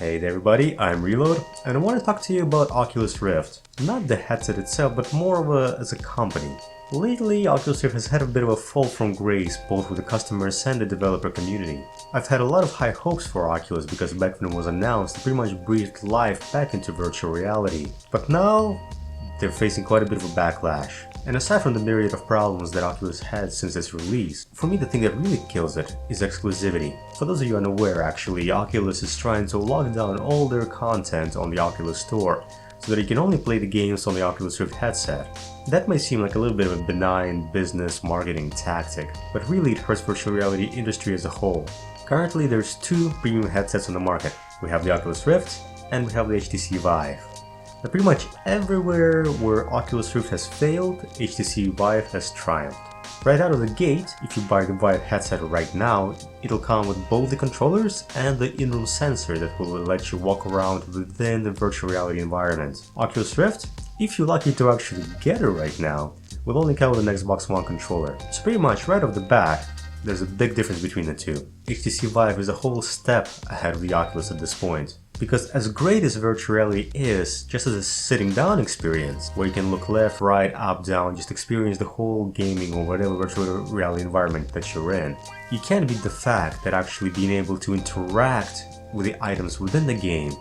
Hey there everybody, I'm Reload, and I want to talk to you about Oculus Rift. Not the headset itself, but more as a company. Lately, Oculus Rift has had a bit of a fall from grace, both with the customers and the developer community. I've had a lot of high hopes for Oculus because back when it was announced, it pretty much breathed life back into virtual reality. But now, they're facing quite a bit of a backlash. And aside from the myriad of problems that Oculus had since its release, for me the thing that really kills it is exclusivity. For those of you unaware, actually, Oculus is trying to lock down all their content on the Oculus Store, so that you can only play the games on the Oculus Rift headset. That may seem like a little bit of a benign business marketing tactic, but really it hurts virtual reality industry as a whole. Currently there's two premium headsets on the market. We have the Oculus Rift and we have the HTC Vive. Now, pretty much everywhere where Oculus Rift has failed, HTC Vive has triumphed. Right out of the gate, if you buy the Vive headset right now, it'll come with both the controllers and the in-room sensor that will let you walk around within the virtual reality environment. Oculus Rift, if you're lucky to actually get it right now, will only come with an Xbox One controller. So pretty much right off the bat, there's a big difference between the two. HTC Vive is a whole step ahead of the Oculus at this point. Because as great as virtual reality is, just as a sitting down experience, where you can look left, right, up, down, just experience the whole gaming or whatever virtual reality environment that you're in, you can't beat the fact that actually being able to interact with the items within the game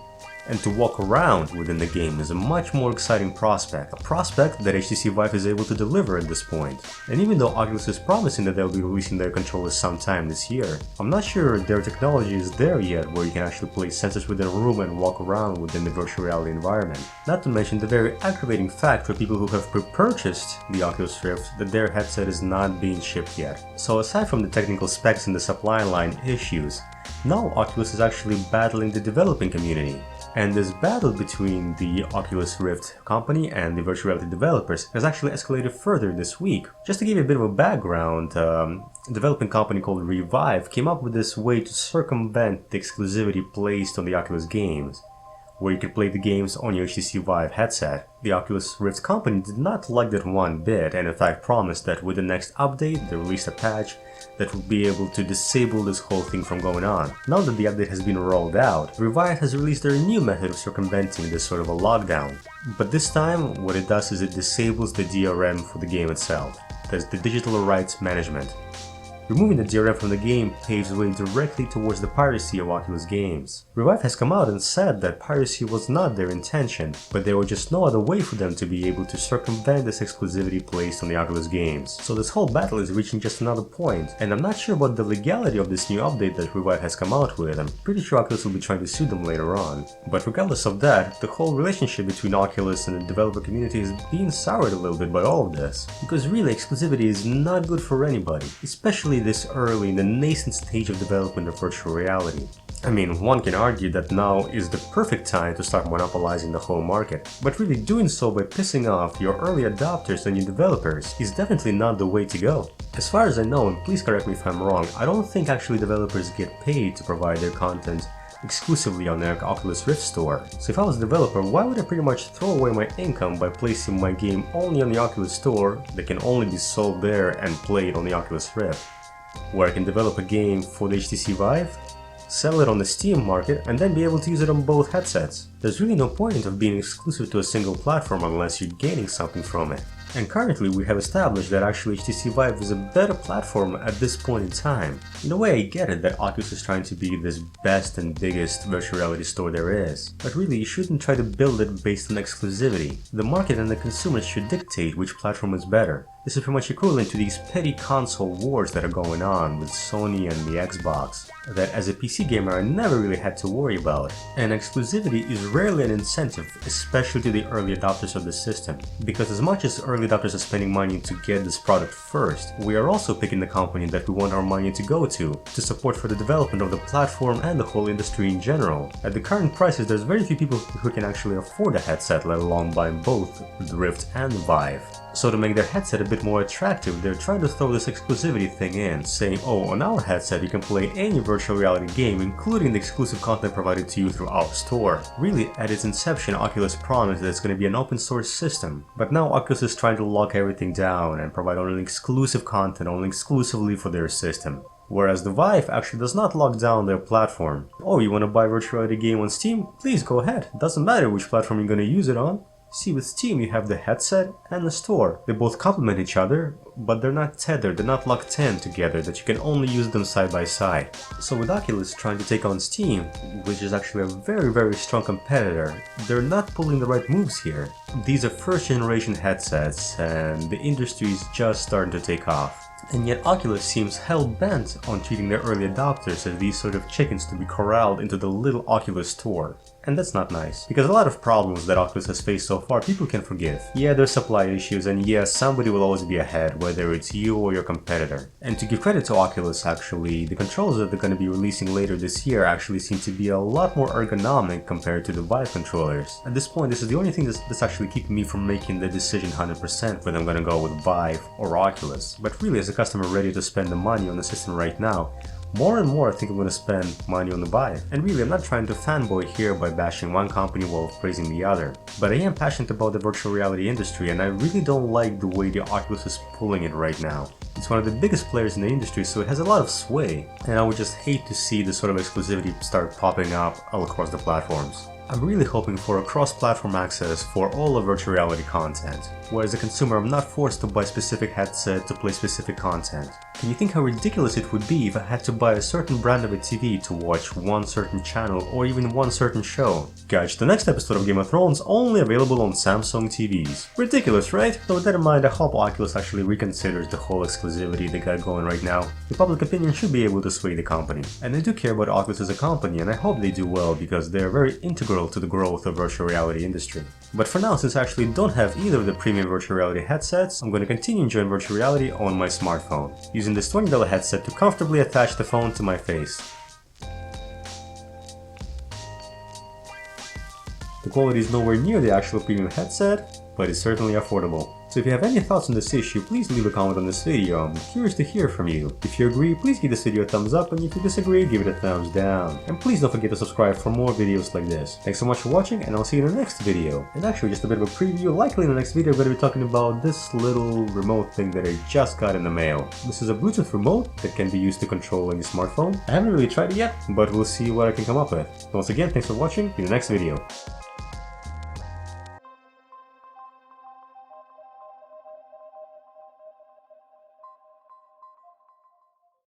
and to walk around within the game is a much more exciting prospect, a prospect that HTC Vive is able to deliver at this point. And even though Oculus is promising that they'll be releasing their controllers sometime this year, I'm not sure their technology is there yet where you can actually place sensors within a room and walk around within the virtual reality environment. Not to mention the very aggravating fact for people who have pre-purchased the Oculus Rift that their headset is not being shipped yet. So aside from the technical specs and the supply line issues, now Oculus is actually battling the developing community. And this battle between the Oculus Rift company and the virtual reality developers has actually escalated further this week. Just to give you a bit of a background, a developing company called Rewire came up with this way to circumvent the exclusivity placed on the Oculus games, where you could play the games on your HTC Vive headset. The Oculus Rift company did not like that one bit and in fact promised that with the next update they released a patch that would be able to disable this whole thing from going on. Now that the update has been rolled out, Rewire has released their new method of circumventing this sort of a lockdown. But this time what it does is it disables the DRM for the game itself. That's the digital rights management. Removing the DRM from the game paves the way directly towards the piracy of Oculus games. Rewire has come out and said that piracy was not their intention, but there was just no other way for them to be able to circumvent this exclusivity placed on the Oculus games. So this whole battle is reaching just another point, and I'm not sure about the legality of this new update that Rewire has come out with. I'm pretty sure Oculus will be trying to sue them later on. But regardless of that, the whole relationship between Oculus and the developer community is being soured a little bit by all of this. Because really, exclusivity is not good for anybody, especially this early in the nascent stage of development of virtual reality. I mean, one can argue that now is the perfect time to start monopolizing the whole market, but really doing so by pissing off your early adopters and your developers is definitely not the way to go. As far as I know, and please correct me if I'm wrong, I don't think actually developers get paid to provide their content exclusively on their Oculus Rift store. So if I was a developer, why would I pretty much throw away my income by placing my game only on the Oculus store that can only be sold there and played on the Oculus Rift? Where I can develop a game for the HTC Vive, sell it on the Steam market, and then be able to use it on both headsets. There's really no point of being exclusive to a single platform unless you're gaining something from it. And currently we have established that actually HTC Vive is a better platform at this point in time. In a way I get it that Oculus is trying to be this best and biggest virtual reality store there is, but really you shouldn't try to build it based on exclusivity. The market and the consumers should dictate which platform is better. This is pretty much equivalent to these petty console wars that are going on with Sony and the Xbox, that as a PC gamer I never really had to worry about. And exclusivity is rarely an incentive, especially to the early adopters of the system, because as much as early adopters are spending money to get this product first, we are also picking the company that we want our money to go to support for the development of the platform and the whole industry in general. At the current prices, there's very few people who can actually afford a headset, let alone buy both the Rift and the Vive. So to make their headset a bit more attractive, they're trying to throw this exclusivity thing in, saying, oh, on our headset you can play any virtual reality game, including the exclusive content provided to you through our store. Really, at its inception, Oculus promised that it's going to be an open source system, but now Oculus is trying to lock everything down and provide only exclusive content only exclusively for their system. whereas the Vive actually does not lock down their platform. Oh, you want to buy a virtual reality game on Steam? Please go ahead, doesn't matter which platform you're going to use it on. See, with Steam you have the headset and the store. They both complement each other, but they're not tethered, they're not locked in together, that you can only use them side by side. So with Oculus trying to take on Steam, which is actually a very strong competitor, they're not pulling the right moves here. These are first generation headsets and the industry is just starting to take off. And yet Oculus seems hell-bent on treating their early adopters as these sort of chickens to be corralled into the little Oculus store. And that's not nice, because a lot of problems that Oculus has faced so far people can forgive. Yeah, there's supply issues, and yes, somebody will always be ahead, whether it's you or your competitor. And to give credit to Oculus actually, the controls that they're going to be releasing later this year actually seem to be a lot more ergonomic compared to the Vive controllers. At this point, this is the only thing that's actually keeping me from making the decision 100% whether I'm going to go with Vive or Oculus. But really, as a customer ready to spend the money on the system right now, more and more I think I'm going to spend money on the Vive. And really, I'm not trying to fanboy here by bashing one company while praising the other. But I am passionate about the virtual reality industry, and I really don't like the way the Oculus is pulling it right now. It's one of the biggest players in the industry, so it has a lot of sway. And I would just hate to see this sort of exclusivity start popping up all across the platforms. I'm really hoping for a cross-platform access for all of virtual reality content, where as a consumer I'm not forced to buy specific headset to play specific content. Can you think how ridiculous it would be if I had to buy a certain brand of a TV to watch one certain channel or even one certain show? Catch the next episode of Game of Thrones only available on Samsung TVs. Ridiculous, right? So with that in mind, I hope Oculus actually reconsiders the whole exclusivity they got going right now. The public opinion should be able to sway the company. And I do care about Oculus as a company, and I hope they do well because they're very integral to the growth of virtual reality industry. But for now, since I actually don't have either of the premium virtual reality headsets, I'm going to continue enjoying virtual reality on my smartphone, using this $20 headset to comfortably attach the phone to my face. The quality is nowhere near the actual premium headset, but it's certainly affordable. So if you have any thoughts on this issue, please leave a comment on this video. I'm curious to hear from you. If you agree, please give this video a thumbs up, and if you disagree, give it a thumbs down. And please don't forget to subscribe for more videos like this. Thanks so much for watching, and I'll see you in the next video. And actually, just a bit of a preview, likely in the next video I'm going to be talking about this little remote thing that I just got in the mail. This is a Bluetooth remote that can be used to control any smartphone. I haven't really tried it yet, but we'll see what I can come up with. Once again, thanks for watching, see you in the next video.